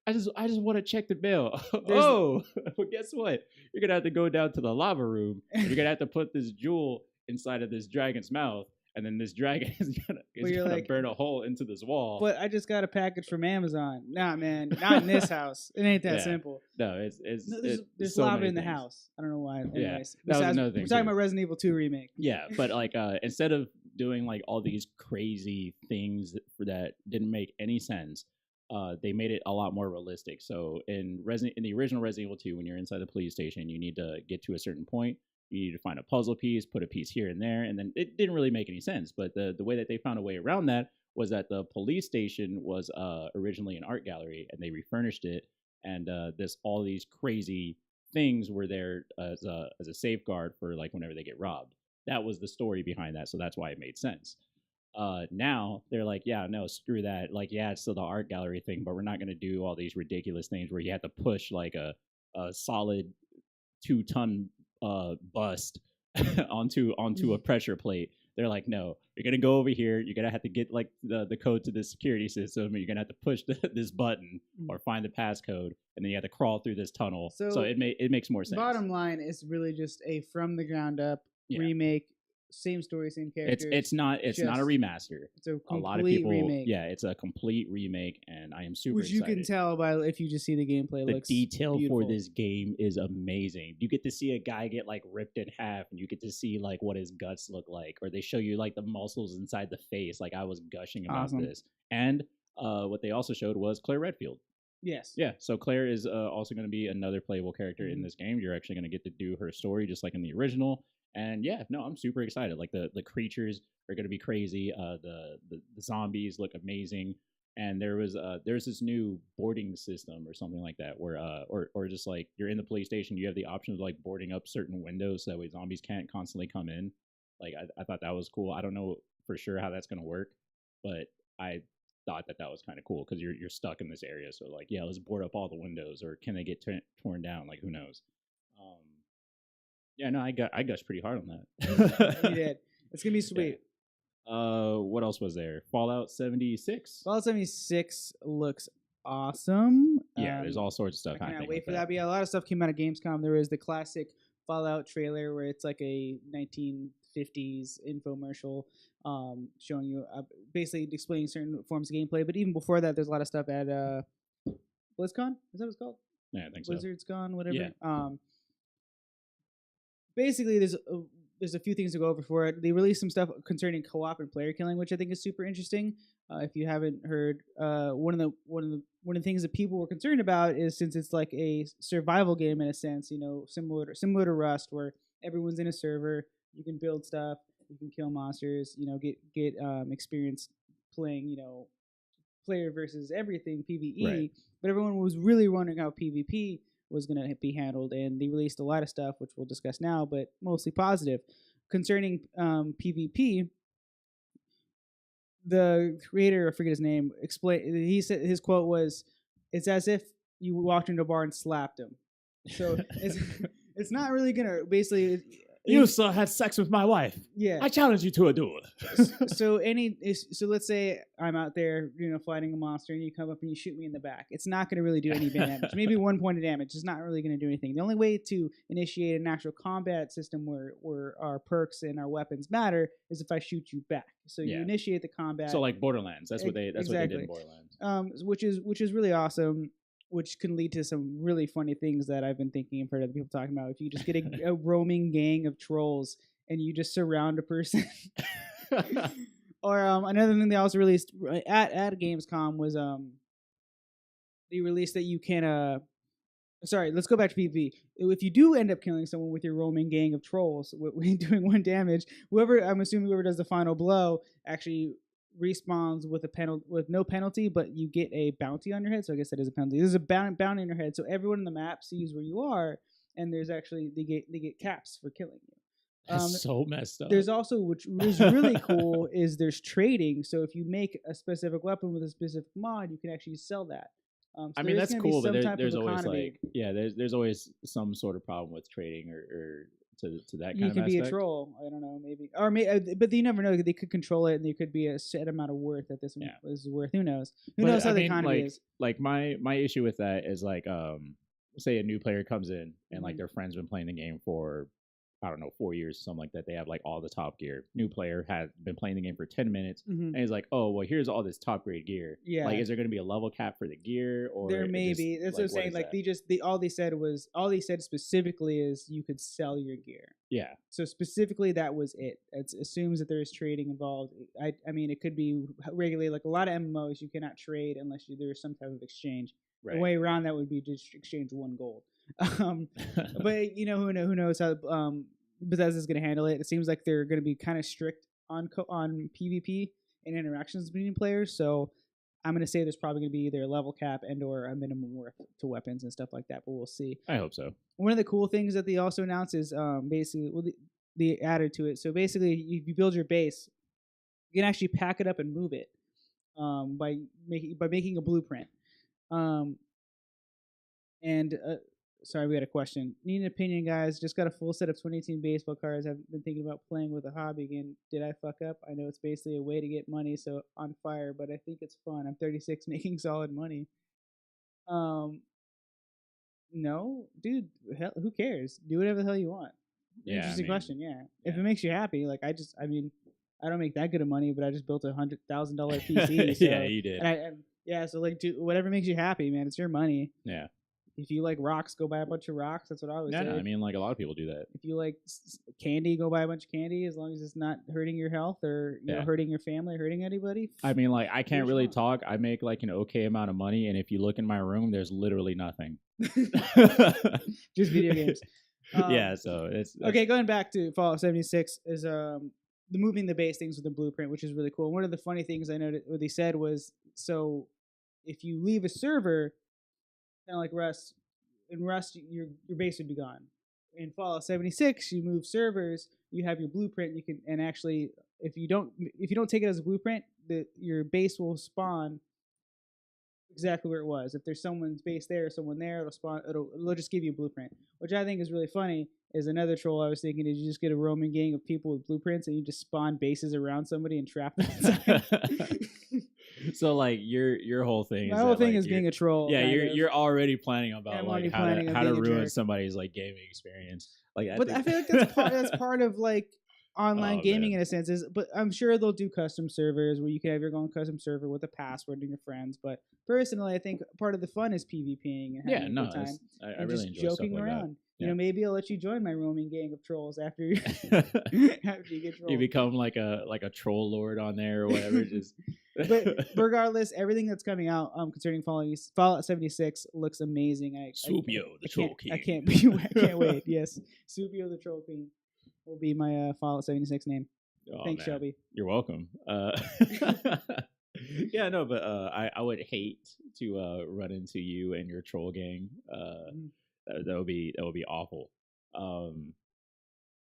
I just want to check the mail. Oh, well, guess what? You're gonna have to go down to the lava room. You're gonna have to put this jewel inside of this dragon's mouth, and then this dragon is gonna like, burn a hole into this wall. But I just got a package from Amazon. Nah, man, not in this house. It ain't that simple. No, there's so lava in the things. house. I don't know why. Anyways, yeah, that was another thing. We're talking about Resident Evil 2 remake. Yeah, but like instead of doing like all these crazy things that didn't make any sense, they made it a lot more realistic. So in the original Resident Evil 2, when you're inside the police station, you need to get to a certain point. You need to find a puzzle piece, put a piece here and there, and then it didn't really make any sense. But the way that they found a way around that was that the police station was originally an art gallery, and they refurnished it, and all these crazy things were there as a safeguard for like whenever they get robbed. That was the story behind that, so that's why it made sense. Now they're like, yeah, no, screw that. Like, yeah, it's still the art gallery thing, but we're not going to do all these ridiculous things where you have to push like a solid 2-ton bust onto a pressure plate. They're like, no, you're going to go over here. You're going to have to get like the code to the security system. You're going to have to push this button or find the passcode, and then you have to crawl through this tunnel. So it makes more sense. Bottom line is really just a from the ground up remake. Same story, same characters. It's not a remaster. It's a complete lot of people remake. Yeah, it's a complete remake, and I am super excited. Which you can tell by if you just see the gameplay. The looks detail beautiful. for this game is amazing. You get to see a guy get like ripped in half, and you get to see like what his guts look like, or they show you like the muscles inside the face. Like I was gushing about this. And what they also showed was Claire Redfield. Yes. Yeah. So Claire is also going to be another playable character in this game. You're actually going to get to do her story just like in the original. And yeah, no, I'm super excited. Like the creatures are going to be crazy. The zombies look amazing. and there's this new boarding system or something like that where or just like you're in the police station, you have the option of like boarding up certain windows so that way zombies can't constantly come in. Like I thought that was cool. I don't know for sure how that's gonna work, but I thought that was kind of cool because you're stuck in this area. So like, yeah, let's board up all the windows, or can they get torn down? Like, who knows? Yeah, no, I gushed pretty hard on that. You did. It's gonna be sweet. Yeah. What else was there? Fallout 76. Fallout 76 looks awesome. Yeah, there's all sorts of stuff. I can't wait for that. But yeah, a lot of stuff came out of Gamescom. There was the classic Fallout trailer where it's like a 1950s infomercial showing you basically explaining certain forms of gameplay. But even before that, there's a lot of stuff at BlizzCon. Is that what it's called? Yeah, I think so. Blizzard's Con, whatever. Yeah. Basically, there's a few things to go over for it. They released some stuff concerning co-op and player killing, which I think is super interesting. If you haven't heard, one of the things that people were concerned about is, since it's like a survival game in a sense, similar to Rust, where everyone's in a server, you can build stuff, you can kill monsters, get experience playing, player versus everything PvE. Right. But everyone was really wondering how PvP was going to be handled, and they released a lot of stuff, which we'll discuss now, but mostly positive. Concerning PvP, the creator, I forget his name, he said, his quote was, "It's as if you walked into a bar and slapped him." So it's not really going to, basically... You had sex with my wife. Yeah, I challenge you to a duel. So let's say I'm out there, fighting a monster, and you come up and you shoot me in the back. It's not going to really do any damage. Maybe 1 point of damage. It's not really going to do anything. The only way to initiate an actual combat system where our perks and our weapons matter is if I shoot you back. So you initiate the combat. So like Borderlands. That's what they did in Borderlands. Which is really awesome. Which can lead to some really funny things that I've been thinking and heard other people talking about. If you just get a roaming gang of trolls and you just surround a person. Or another thing they also released at Gamescom was they released that you can sorry, let's go back to PvP. If you do end up killing someone with your roaming gang of trolls, doing 1 damage, I'm assuming whoever does the final blow actually respawns with no penalty, but you get a bounty on your head. So I guess that is a penalty. There's a bounty on your head, so everyone in the map sees where you are, and there's actually they get caps for killing you. That's so messed up. There's also, which is really cool, is there's trading. So if you make a specific weapon with a specific mod, you can actually sell that. So I mean, that's cool, but there's always there's always some sort of problem with trading or to that kind of aspect. You could be a troll. I don't know, maybe. But you never know. They could control it, and there could be a set amount of worth that this is worth. Who knows? Who knows how the economy is? Like, my issue with that is, like, say a new player comes in, and, like, their friend's been playing the game for, I don't know, 4 years or something like that. They have like all the top gear. New player has been playing the game for 10 minutes and he's like, oh, well, here's all this top grade gear. Yeah. Like, is there going to be a level cap for the gear? Or there may be. That's what I'm saying. Like, all they said specifically is you could sell your gear. Yeah. So specifically that was it. It assumes that there is trading involved. I mean, it could be regulated. Like a lot of MMOs, you cannot trade unless there's some type of exchange. Right. The way around that would be just exchange 1 gold. But who knows how Bethesda's going to handle it. It seems like they're going to be kind of strict on PvP and interactions between players. So I'm going to say there's probably going to be either a level cap and or a minimum worth to weapons and stuff like that. But we'll see. I hope so. One of the cool things that they also announced is basically they added to it. So basically, if you build your base, you can actually pack it up and move it by making a blueprint. Sorry, we got a question. Need an opinion, guys. Just got a full set of 2018 baseball cards. I've been thinking about playing with a hobby again. Did I fuck up? I know it's basically a way to get money, so on fire, but I think it's fun. I'm 36 making solid money. No, dude, hell, who cares? Do whatever the hell you want. Yeah, interesting question, yeah. If it makes you happy, like I don't make that good of money, but I just built $100,000 PC. So, yeah, you did. So like, do whatever makes you happy, man. It's your money. Yeah. If you like rocks, go buy a bunch of rocks. That's what I would say. No, I mean, like a lot of people do that. If you like candy, go buy a bunch of candy, as long as it's not hurting your health or hurting your family, hurting anybody. I mean, like, I can't really talk. I make like an okay amount of money, and if you look in my room, there's literally nothing. Just video games. Yeah, so it's okay. Going back to Fallout 76 is the moving the base things with the blueprint, which is really cool. One of the funny things I noticed what they said was So if you leave a server, kind of like Rust, in Rust your base would be gone. In Fallout 76, you move servers, you have your blueprint. You can, and actually, if you don't take it as a blueprint, your base will spawn exactly where it was. If there's someone's base there or someone there, it'll spawn. It'll just give you a blueprint, which I think is really funny. Is another troll I was thinking is you just get a roaming gang of people with blueprints and you just spawn bases around somebody and trap them inside. So like your whole thing my whole thing is being a troll. Yeah, you're already planning about like how to ruin somebody's like gaming experience. Like, I feel like that's part of like online gaming in a sense. But I'm sure they'll do custom servers where you can have your own custom server with a password and your friends. But personally, I think part of the fun is PvPing and having a good time. I really enjoy joking stuff like around. That. You know, maybe I'll let you join my roaming gang of trolls after you get trolled. You become like a troll lord on there or whatever. Just but regardless, everything that's coming out concerning Fallout 76 looks amazing. Supio, the Troll King. I can't wait. Yes, Supio the Troll King will be my Fallout 76 name. Thanks, man. Shelby. You're welcome. Yeah, no, but I would hate to run into you and your troll gang. That would be awful.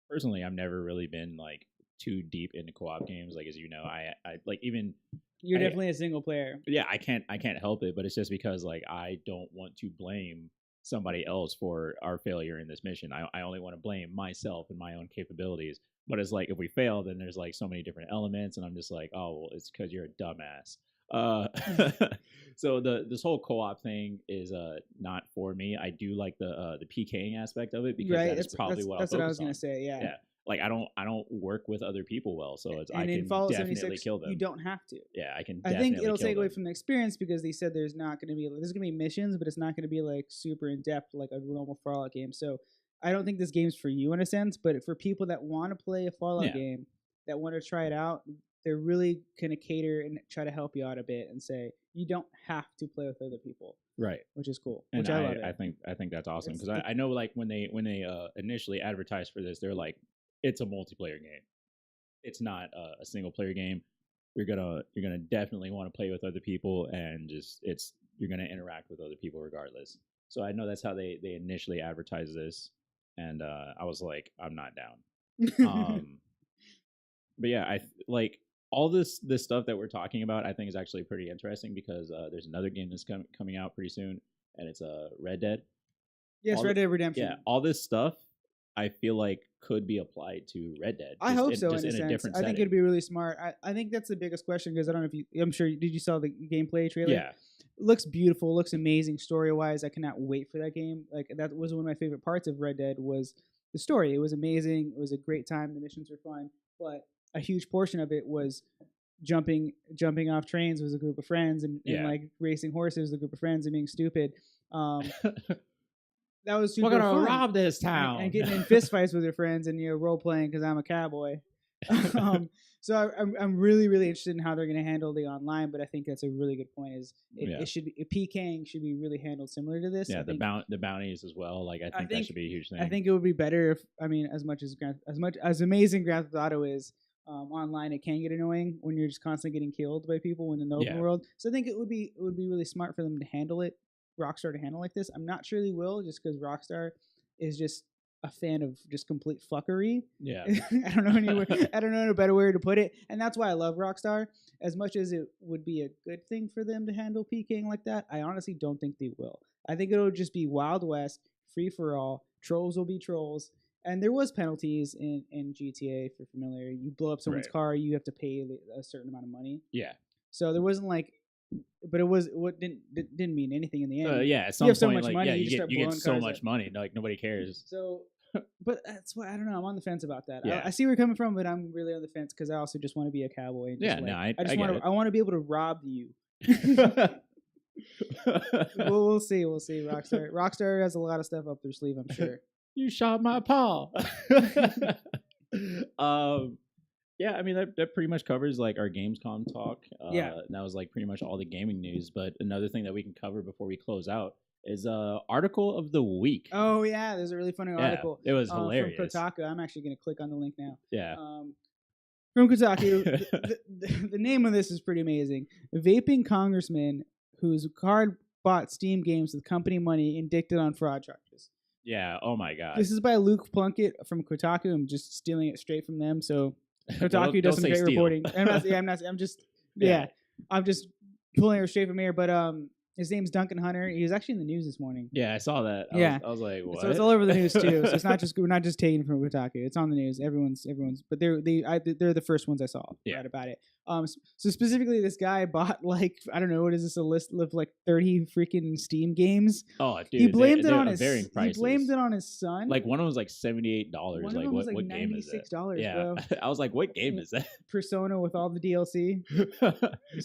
Personally, I've never really been like too deep into co-op games. Like, as you know, I like even. You're definitely a single player. Yeah, I can't help it, but it's just because like I don't want to blame somebody else for our failure in this mission. I only want to blame myself and my own capabilities. But it's like if we fail, then there's like so many different elements, and I'm just like, oh well, it's because you're a dumbass. So this whole co-op thing is not for me. I do like the PKing aspect of it because that's probably what I was gonna say. Yeah. Like I don't work with other people well, so it's and I in can Fallout definitely 76, kill them. You don't have to. Yeah, I can. I think it'll take away from the experience because they said there's going to be missions, but it's not going to be like super in depth like a normal Fallout game. So I don't think this game's for you in a sense, but for people that want to play a Fallout game, that want to try it out, they're really going to cater and try to help you out a bit and say you don't have to play with other people, right? Which is cool. And which I love it. I think that's awesome because I know like when they initially advertised for this, they're like, it's a multiplayer game. It's not a single player game. You're gonna definitely want to play with other people, and you're gonna interact with other people regardless. So I know that's how they initially advertised this, and I was like, I'm not down. But yeah, I like all this stuff that we're talking about. I think is actually pretty interesting because there's another game that's coming out pretty soon, and it's Red Dead. Yes, Red Dead Redemption. Yeah, all this stuff I feel like could be applied to Red Dead. I hope so. In a sense, I think it'd be really smart. I think that's the biggest question because I don't know if you. I'm sure. Did you saw the gameplay trailer? Yeah. It looks beautiful. Looks amazing story wise. I cannot wait for that game. Like that was one of my favorite parts of Red Dead was the story. It was amazing. It was a great time. The missions were fun, but a huge portion of it was jumping off trains with a group of friends and like racing horses with a group of friends and being stupid. That was super fun. We're gonna fun. rob this town and getting in fistfights with your friends and role playing because I'm a cowboy. So I'm really interested in how they're going to handle the online, but I think that's a really good point. It should be PKing should be really handled similar to this. Yeah, the bounties as well. Like I think that should be a huge thing. I think it would be better if as amazing Grand Theft Auto is. Online, it can get annoying when you're just constantly getting killed by people in the open world. So I think it would be really smart for them to handle it. Rockstar to handle like this. I'm not sure they will, just because Rockstar is just a fan of just complete fuckery. Yeah, I don't know a better way to put it, and that's why I love Rockstar. As much as it would be a good thing for them to handle PKing like that, I honestly don't think they will. I think it'll just be Wild West, free for all. Trolls will be trolls, and there was penalties in GTA if you're familiar. You blow up someone's car, you have to pay a certain amount of money. Yeah. So there wasn't like. But it was what didn't mean anything in the end. Yeah, at some you have point, so much like, money, you get so much money, like nobody cares. So, but that's why I don't know. I'm on the fence about that. Yeah. I see where you're coming from, but I'm really on the fence because I also just want to be a cowboy. And I want to be able to rob you. We'll see. Rockstar has a lot of stuff up their sleeve, I'm sure. You shot my paw. Yeah, I mean that pretty much covers like our Gamescom talk. That was like pretty much all the gaming news. But another thing that we can cover before we close out is article of the week. Oh yeah, there's a really funny article. It was hilarious from Kotaku. I'm actually going to click on the link now. Yeah. From Kotaku, the name of this is pretty amazing. A vaping congressman whose card bought Steam games with company money indicted on fraud charges. Yeah. Oh my god. This is by Luke Plunkett from Kotaku. I'm just stealing it straight from them. So Kotaku does some great reporting. I'm just pulling it straight from here. But his name's Duncan Hunter. He was actually in the news this morning. Yeah, I saw that. I was like, what? So it's all over the news too. So it's not just we're not just taking from Kotaku. It's on the news. Everyone's. But they're the first ones I saw right about it. So specifically, this guy bought I don't know, what is this, a list of 30 freaking Steam games? Oh, dude, he blamed it on his son. One of them was $78. One of them was what game is that? Yeah, bro. I was like, what game is that? Persona with all the DLC.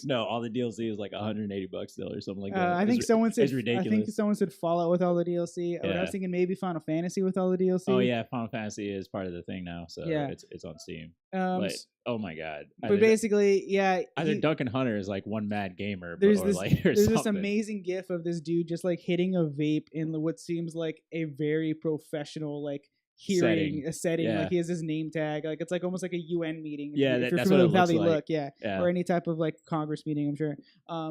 No, all the DLC is $180 still or something like that. I think someone said it's ridiculous. I think someone said Fallout with all the DLC. I was thinking maybe Final Fantasy with all the DLC. Oh yeah, Final Fantasy is part of the thing now, so it's on Steam. But oh my god! But basically, either Duncan Hunter is one mad gamer. There's this amazing GIF of this dude just hitting a vape in what seems like a very professional hearing setting. Yeah. He has his name tag. It's almost like a UN meeting. Yeah, that's what it how looks they like. look. Yeah, or any type of Congress meeting. I'm sure.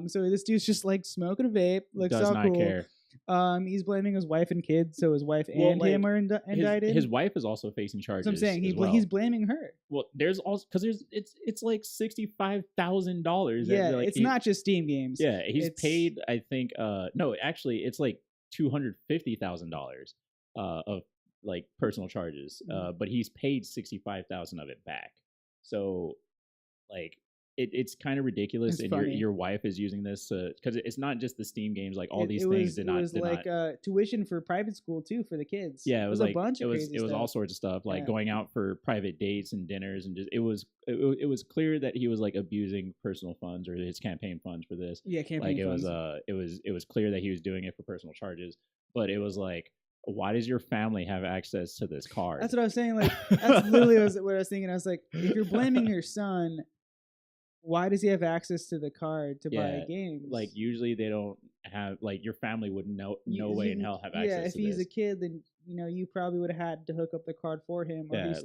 So this dude's just smoking a vape. Does not cool. care. He's blaming his wife and kids, so his wife and him are indicted. His wife is also facing charges. That's what I'm saying. He's blaming her. Well, there's also because it's $65,000. Yeah, it's not just Steam games. Yeah, he's paid. I think. No, actually, it's $250,000 of personal charges. But he's paid $65,000 of it back. So, it's kind of ridiculous, and your wife is using this because it's not just the Steam games. All these things did not. It was tuition for private school too for the kids. Yeah, it was a bunch of crazy stuff. It was all sorts of stuff, going out for private dates and dinners, and just it was clear that he was abusing personal funds or his campaign funds for this. Yeah, campaign funds. It was clear that he was doing it for personal charges, but it was why does your family have access to this card? That's what I was saying. That's literally what I was thinking. I was like, if you're blaming your son, why does he have access to the card to buy games? Usually they don't have your family would no way in hell have access to this. Yeah, if he's a kid, then you probably would have had to hook up the card for him. Or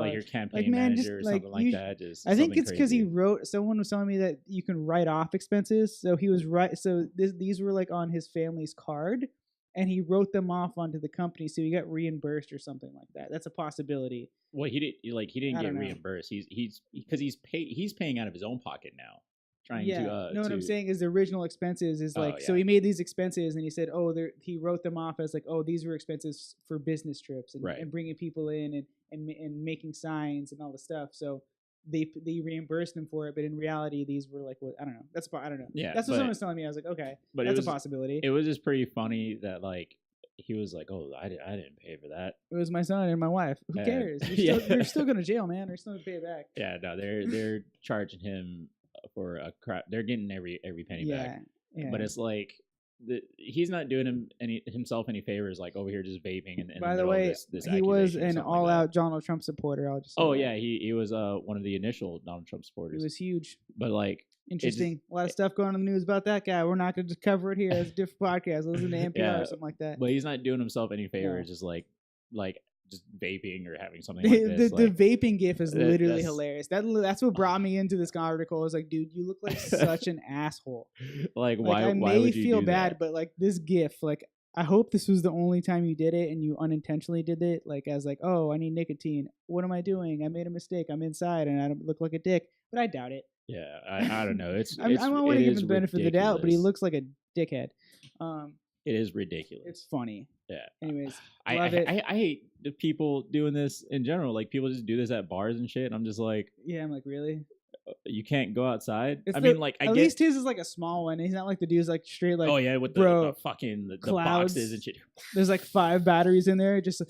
your campaign manager or something like that. I think it's because he wrote. Someone was telling me that you can write off expenses. So he was So these were on his family's card, and he wrote them off onto the company, so he got reimbursed or something like that. That's a possibility. Well, he didn't get reimbursed. He's paying out of his own pocket now. What I'm saying is the original expenses is so he made these expenses and he said, he wrote them off as these were expenses for business trips and bringing people in and making signs and all the stuff. So they reimbursed him for it, but in reality, these were what I don't know. I don't know. Yeah, that's what someone was telling me. I was like, okay, but that's a possibility. It was just pretty funny that he was like, oh, I didn't pay for that. It was my son and my wife. Who cares? You're still going to jail, man. They're still going to pay it back. Yeah, no, they're charging him for a crap. They're getting every penny back. Yeah. But it's he's not doing himself any favors over here just vaping and by the way this he was an all-out Donald Trump supporter. I'll just say he was one of the initial Donald Trump supporters. He was huge, but interesting. A lot of stuff going on in the news about that guy. We're not going to cover it here. It's a different podcast. Listen to NPR or something like that. But he's not doing himself any favors. Just just vaping or having something like this. The vaping gif is literally hilarious. That's what brought me into this article. I was like, dude, you look like such an asshole. Why? I may would you feel do bad, that? But this gif, I hope this was the only time you did it and you unintentionally did it. As oh, I need nicotine. What am I doing? I made a mistake. I'm inside and I don't look like a dick. But I doubt it. Yeah, I don't know. I don't want to give him the benefit of the doubt, but he looks like a dickhead. It is ridiculous. It's funny. Yeah. Anyways, I hate the people doing this in general. People just do this at bars and shit. And I'm just yeah. I'm really. You can't go outside. At least his is a small one. He's not the dude's straight oh yeah, with the fucking the boxes and shit. There's 5 batteries in there. Just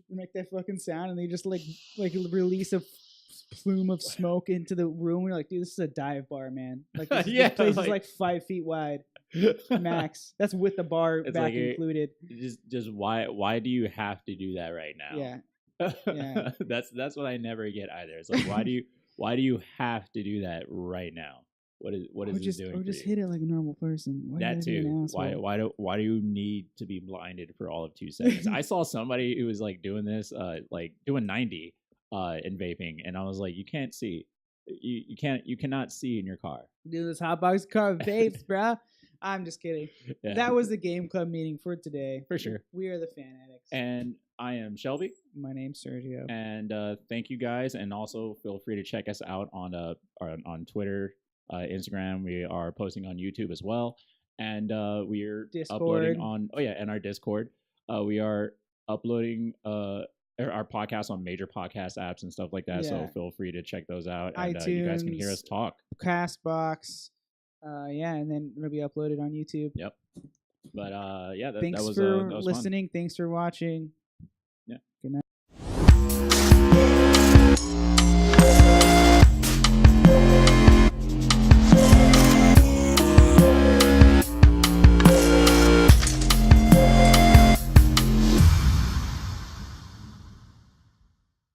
make that fucking sound, and they just release a plume of smoke into the room. You're like, dude, this is a dive bar, man. This place is 5 feet wide. Max. That's with the bar back included. Just why do you have to do that right now? Yeah. That's what I never get either. It's why do you have to do that right now? What is this doing? Or just hit it like a normal person. That too. Why do you need to be blinded for all of 2 seconds? I saw somebody who was doing this, doing 90 in vaping, and I was like, you can't see. You cannot see in your car. Dude, this hotbox car vapes, bruh. I'm just kidding. Yeah. That was the game club meeting for today. For sure. We are the fan addicts. And I am Shelby. My name's Sergio. And thank you guys. And also feel free to check us out on Twitter, Instagram. We are posting on YouTube as well. And we are uploading on and our Discord. We are uploading our podcast on major podcast apps and stuff like that. Yeah. So feel free to check those out. And iTunes, you guys can hear us talk. Castbox. And then it'll be uploaded on YouTube. Yep. But that thanks was for that was listening. Fun. Thanks for watching.